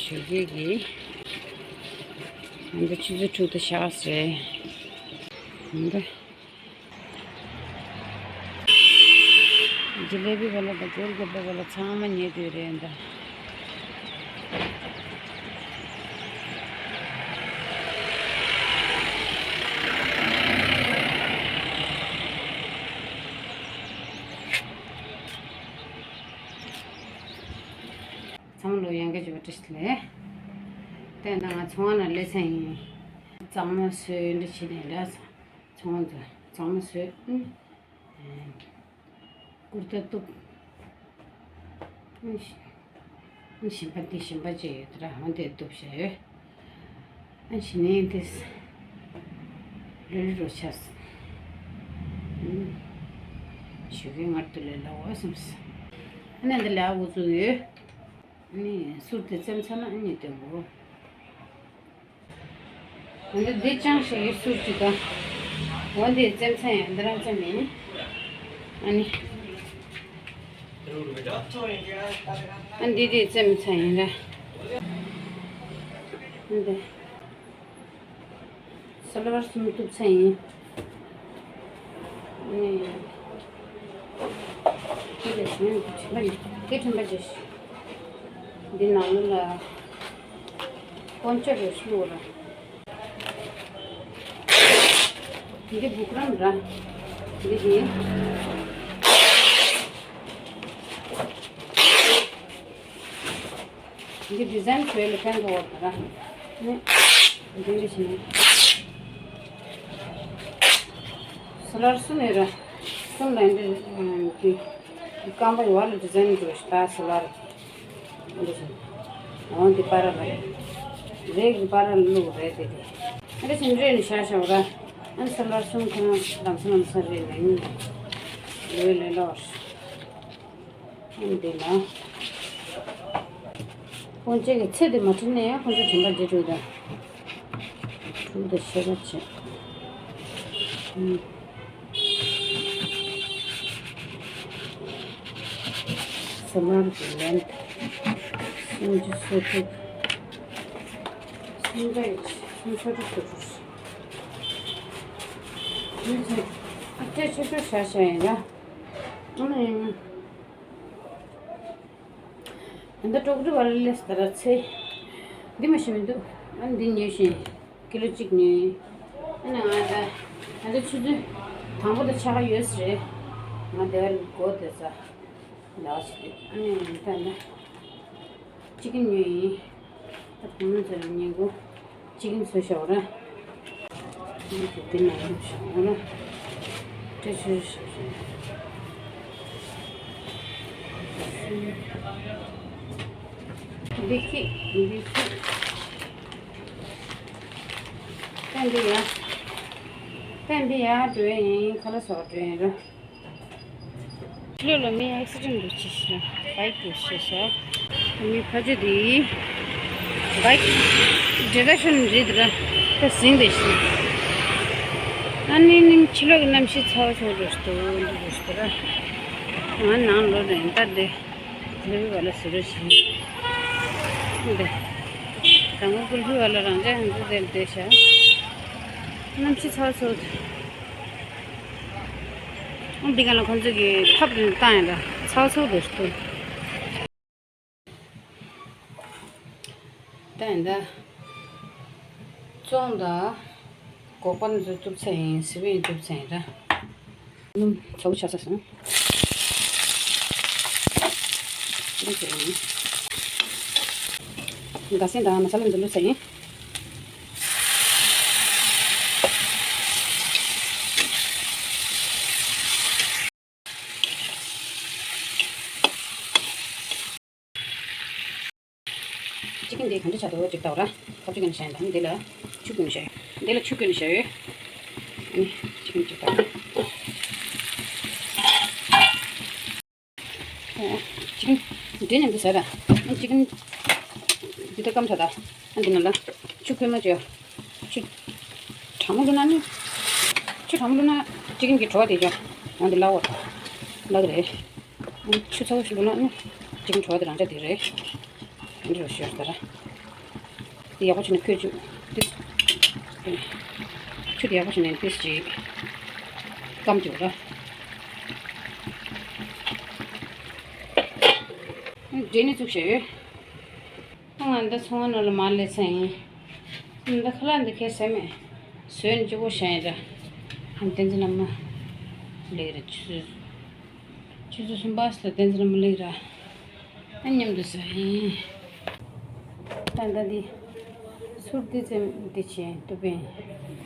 저기 근데 치즈 주도 샤스에 근데 जलेबी वाला तो गोलगप्पे वाला सामान ये दे रहे हैं अंदर सामान लो यहाँ के जो टेस्ट ले ते ना छुआना ले सही चामच से ले चीज़ ले छुआना चामच से कुर्ता तो 심바지 얘들아 한데 또 없어요. 안신이 됐어. 르르로 쳤어. 주경 할때 나와서스. 근데 나오고요. 아니 술때 쯤잖아 아니 되고. 근데 대장시 술지가 원데 쯤차에 안들어 쯤이 아니 안디디 좀 차이라. 근데 살라바 스무트 차이. 네. 이게 정말 깨끗한 거지. 네 나물라 poncha를 шло라. 이게 부끄럽다. 이게 이게 디자인 제일 큰 거 같더라. 네. 이게 지금 슬라스네라. 손라인데 이 깜바이 와르 디자인 좀 스타 슬라르. 이제 어디 파라라. 레그 파라루 레데. 이제 진짜는 샤샤오라. 안 슬라스는 그냥 담스는 서리네. 레레로스. 인데나 본체가 체대 맞네요. 본체 정말 제대로다. 좀더 쉬었지. 살라드 렌트. 신주 소트. 신자이 신소리 줬어. 이제 그때 제대로 샤샤해라. 오늘 근데 टोकरी वाले ले तरह से दिमाग में तो अंदिन ये शी किलो चिकनी है ना आधा चीज़ थांबो तो चाह यूज़ रे मध्य को देसा लास्ट अन्य ताना चिकन ये तब हम चलेंगे को चिकन सोशोरा ये कितने नाम सोशोरा टेस्ट देखिए 팬디야 돼 컬러서 돼요. 실로 미 액시던트 치시라. 바이크 치시라. 미 파지디 바이크 디렉션 지드라 그 싱데시 아니 님 실로 남시 차서도스도 도스더라 안 나로 된다데 그리고 알아 쓰르시 근데 당고 굴비 वाला रंगे हमको देते हैं नमसी छाछ हो हम दिखाना खोज के थप ताएला छाछ हो दोस्तों ताएला जोंदा गोपन जो तुप चाहिए सिवी तुप चाहिए रा हम छौ छाछ से गासे दा मसाला में जरूर चाहिए चिकन दे खंडे चादो टिकता हो रहा कब चिकन शायद हम देला चिकन शायद चिकन टिकता चिकन देने भी सारा chicken 이때 감사다. 안 되는라. 축해마죠. 참으로나니. 참으로나 지금 게 좋아 되죠. 안 될라고. 나 그래. 추석을 싫어나 지금 좋아들 안 되래. 이리로 쉬었더라. the opportunity could this to the opportunity this G come to the Jenny to share. And that's one of the Malay saying in the Kalan the case I may soon you will share and then the number later choose some basta then the number later and you to say and the suit the chain to be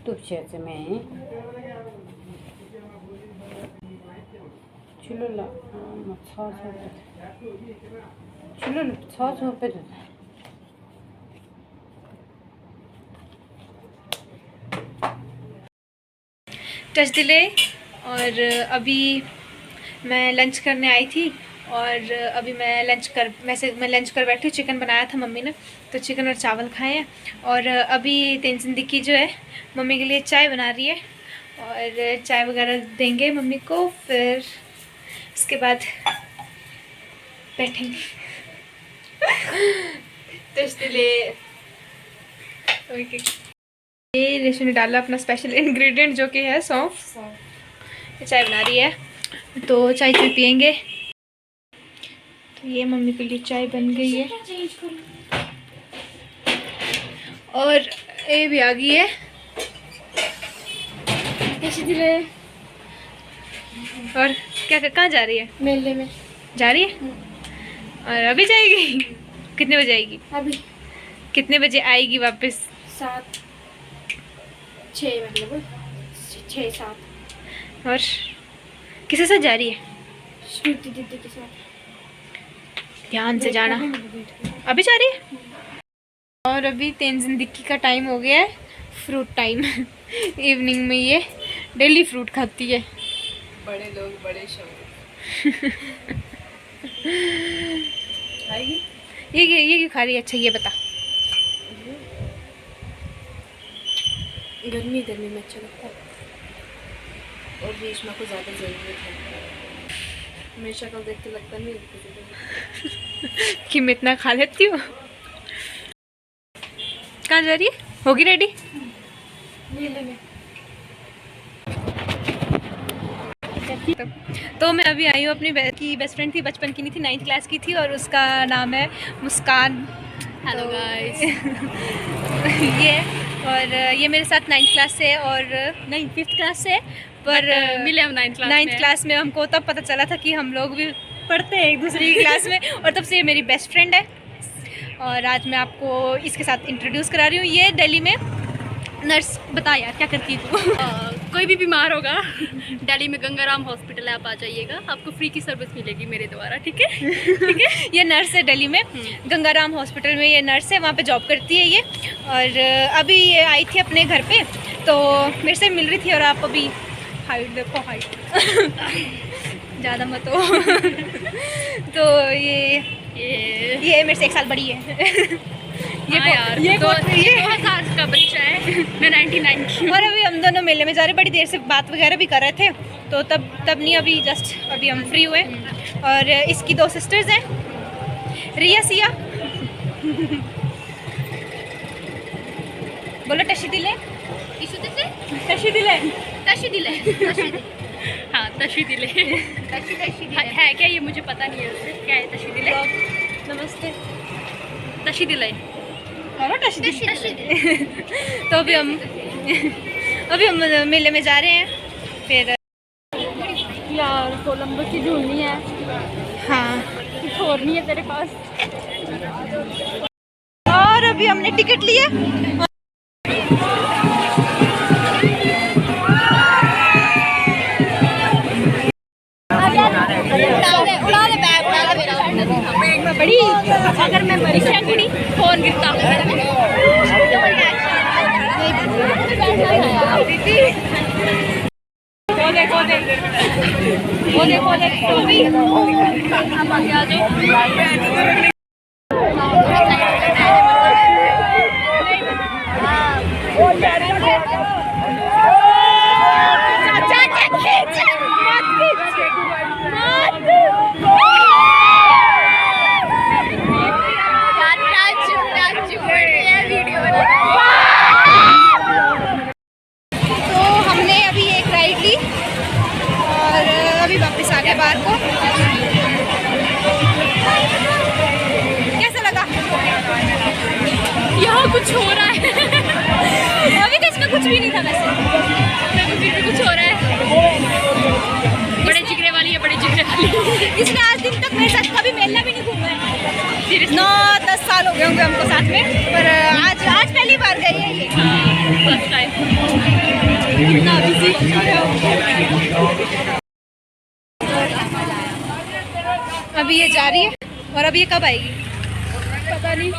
two chairs a man chulula chulula thought of it. Touch delay और अभी मैं lunch करने आई थी और अभी मैं lunch कर बैठी हूँ। चिकन बनाया था मम्मी ने, तो चिकन और चावल खाए हैं। और अभी जिंदगी जो है मम्मी के लिए चाय बना रही है और चाय वगैरह देंगे मम्मी को, फिर इसके बाद बैठेंगे। टच डिले ये रेशु ने डाला अपना स्पेशल इंग्रेडिएंट जो कि है सौंफ। चाय बना रही है तो चाय पियेंगे। तो ये मम्मी के लिए चाय बन गई है और ये भी आ गई है। कैसी दिल है? और क्या कहाँ जा रही है? मेले में जा रही है। और अभी जाएगी? कितने बजे आएगी? अभी कितने बजे आएगी वापस? 7-6 मतलब 6-7। और किसके साथ जा रही है? श्रुति दीदी के साथ। ध्यान से जाना। अभी जा रही है। और अभी जिंदगी का टाइम हो गया है, फ्रूट टाइम। इवनिंग में ये डेली फ्रूट खाती है। बड़े लोग बड़े शौक। ये क्यों खा रही है? अच्छा ये बता। गर्मी में अच्छा लगता है और रेशमा को ज़्यादा ज़रूरत है। मेरी शक्ल देख के लगता नहीं कि मैं इतना खा लेती हूँ। कहाँ जा रही है? होगी रेडी? मेले में। तो मैं अभी आई हूँ अपनी बेस्ट फ्रेंड थी, बचपन की नहीं थी, 9th क्लास की थी और उसका नाम है मुस्कान। Hello guys. ये मेरे साथ 9th क्लास से और नहीं 5th क्लास से, पर मिले हम 9th क्लास में। हमको तब पता चला था कि हम लोग भी पढ़ते हैं एक दूसरे की क्लास में, और तब से ये मेरी बेस्ट फ्रेंड है। और आज मैं आपको इसके साथ इंट्रोड्यूस करा रही हूँ। ये दिल्ली में नर्स। बता यार क्या करती है तू? कोई भी बीमार होगा दिल्ली में गंगाराम हॉस्पिटल है, आप आ जाइएगा, आपको फ्री की सर्विस मिलेगी मेरे द्वारा। ठीक है? ठीक है। ये नर्स है दिल्ली में, गंगाराम हॉस्पिटल में ये नर्स है, वहाँ पे जॉब करती है ये। और अभी ये आई थी अपने घर पे तो मेरे से मिल रही थी। और आप अभी हाइट देखो, हाइट ज़्यादा मत हो। तो ये मेरे से 1 साल बड़ी है। ये 2000 का बच्चा है, मैं 99 की हूँ। और अभी हम दोनों मेले में जा रहे, बड़ी देर से बात वगैरह भी कर रहे थे, तो तब नहीं, अभी जस्ट अभी हम फ्री हुए। और इसकी 2 सिस्टर्स हैं, रिया सिया। बोलो टशी दिले। टशी दिले। हाँ तशी दिले है क्या? ये मुझे पता नहीं है क्या है तशी दिले। नमस्ते। तशी दिले। तो अभी हम मेले में जा रहे हैं। फिर यार कोलंबस की झूलनी है। हाँ कुछ और नहीं है तेरे पास? और अभी हमने टिकट लिया। बड़ी अगर मैं मरी जाऊंगी फोन गिरता वीडियो कुछ हो रहा है। अभी तो इसमें कुछ भी नहीं था वैसे, फिर भी कुछ हो रहा है। बड़े जिगरे वाली है, बड़े जिगरे वाली। इसने आज दिन तक मेरे साथ कभी मेला भी नहीं घूमा है। 9-10 साल हो गए होंगे हमको साथ में, पर आज पहली बार गई है ये, फर्स्ट टाइम। कितना बिजी अभी ये जा रही है, और अभी ये कब आएगी पता नहीं,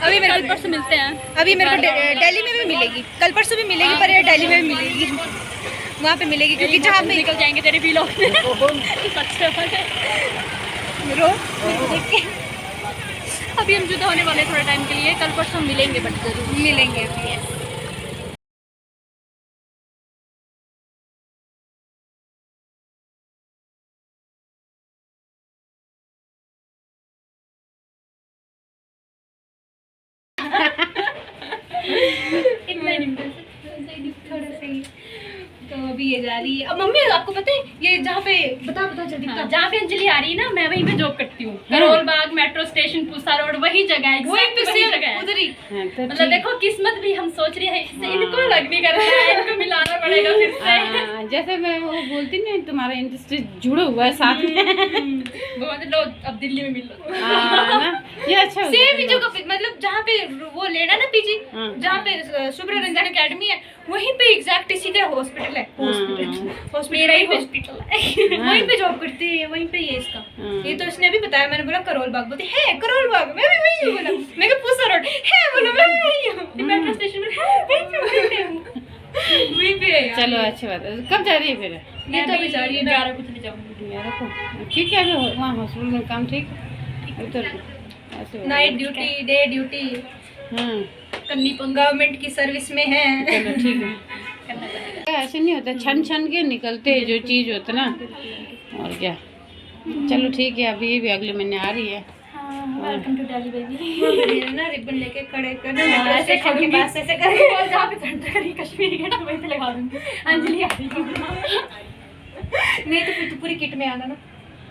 अभी मेरे कल परसों मिलते हैं। अभी मेरे को दिल्ली में भी मिलेगी, कल परसों भी मिलेगी, पर ये दिल्ली में भी मिलेगी, वहाँ पे मिलेगी, क्योंकि जहाँ पे निकल जाएंगे तेरे भी लोग। रो देख के अभी हम जुदा होने वाले थोड़े टाइम के लिए, कल परसों मिलेंगे, बट जरूर मिलेंगे अभी। थोड़ा सही। तो अभी ये जा रही है। अब मम्मी आपको पता है ये जहाँ पे बता जल्दी बता। जहाँ पे अंजलि आ रही है ना, मैं वहीं पे जॉब करती हूँ। Karol Bagh metro station Pusa road, वही जगह है, वही exact वही जगह है। उधर ही। तो मतलब देखो किस्मत भी हम सोच रहे हैं, इससे इनको लग नहीं कर रहा है, इनको मिलाना पड़ेगा फिर से। जैसे मैं वो बोलती ना, तुम्हारा इंडस्ट्री जुड़ा हुआ है साथ में। वो मतलब अब दिल्ली में मिल लो। ना ये अच्छा होता सेम है। ही जगह पे, मतलब जहाँ पे वो लेना ना पीजी, हाँ। जहाँ पे शुभ्र रंजन अकेडमी है, वहीं पे एग्जैक्ट इसी का हॉस्पिटल है। मेरा ही हॉस्पिटल है। वहीं पे जॉब करती है, वहीं पे ये इसका। हाँ। ये तो इसने अभी बताया, मैंने बोला करोल बाग, बोलती है करोल बाग, मैं भी वही हूँ बोला। मैं कहा पूसा रोड है, बोला मैं भी वही हूँ। मेट्रो स्टेशन में है, वहीं पे हूँ, वहीं पे है यार। चलो अच्छी बात है। कब जा रही है फिर? ये तो अभी जा रही है ना। 11 बजे जाऊंगी। मेरा को ठीक है, अभी वहाँ हॉस्पिटल में काम ठीक है उधर ऐसे हो नाइट ड्यूटी, डे ड्यूटी गया। हाँ करनी, गवर्नमेंट की सर्विस में है। चलो ठीक है। ऐसे नहीं होता, छन छन के निकलते हैं जो चीज़ होता ना, और क्या। चलो ठीक है, अभी ये भी अगले महीने आ रही है। Welcome to Delhi baby. ना रिबन लेके खड़े कर ऐसे स्टेशन के करूंगी। पास ऐसे करके और जहाँ पे करता करी कश्मीरी गेट वहीं पे लगा दूंगी। अंजलि आ रही है। नहीं तो फिर तो पूरी किट में आना ना।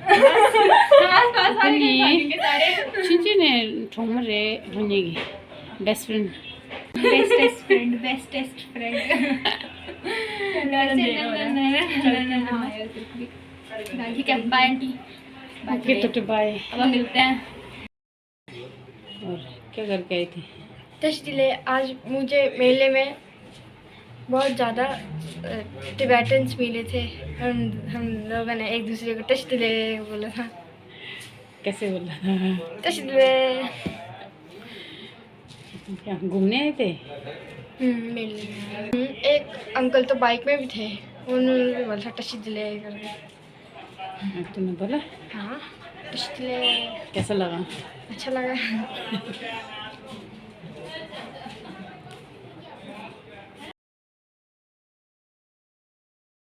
आस-पास सारे लोग भागेंगे सारे। चिंचिने ठोमरे बनेगी best friend. Bestest friend, bestest friend. ठीक है, बाय आंटी। ओके तो बाय। अब हम मिलते हैं। और क्या करके आई थी? तशदिले आज मुझे मेले में बहुत ज़्यादा टिबेटन्स मिले थे। हम लोगों ने एक दूसरे को तशदिले बोला था। कैसे बोला था? तशदिले क्या घूमने आए थे? मेले में एक अंकल तो बाइक में भी थे, उन्होंने भी बोला था तशदिले करके। तूने बोला? हाँ तशदिले। कैसा लगा? अच्छा लगा।